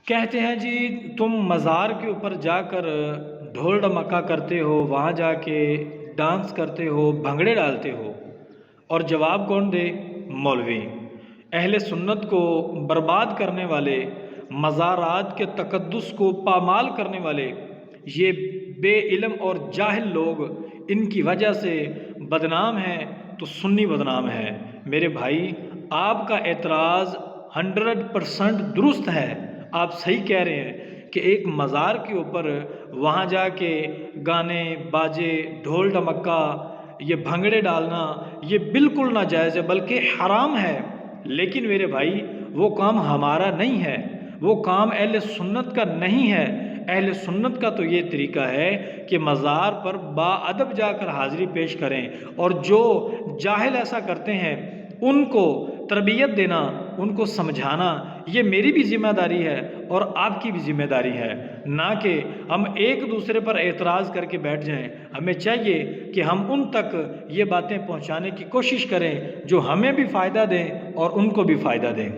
کہتے ہیں جی تم مزار کے اوپر جا کر ڈھول ڈمکا کرتے ہو، وہاں جا کے ڈانس کرتے ہو، بھنگڑے ڈالتے ہو، اور جواب کون دے؟ مولوی۔ اہل سنت کو برباد کرنے والے، مزارات کے تقدس کو پامال کرنے والے یہ بے علم اور جاہل لوگ ان کی وجہ سے بدنام ہیں تو سنی بدنام ہے۔ میرے بھائی، آپ کا اعتراض 100% درست ہے، آپ صحیح کہہ رہے ہیں کہ ایک مزار کے اوپر وہاں جا کے گانے باجے، ڈھول ڈمکا، یہ بھنگڑے ڈالنا یہ بالکل ناجائز ہے بلکہ حرام ہے۔ لیکن میرے بھائی، وہ کام ہمارا نہیں ہے، وہ کام اہل سنت کا نہیں ہے۔ اہل سنت کا تو یہ طریقہ ہے کہ مزار پر با ادب جا کر حاضری پیش کریں، اور جو جاہل ایسا کرتے ہیں ان کو تربیت دینا، ان کو سمجھانا، یہ میری بھی ذمہ داری ہے اور آپ کی بھی ذمہ داری ہے، نہ کہ ہم ایک دوسرے پر اعتراض کر کے بیٹھ جائیں۔ ہمیں چاہیے کہ ہم ان تک یہ باتیں پہنچانے کی کوشش کریں جو ہمیں بھی فائدہ دیں اور ان کو بھی فائدہ دیں۔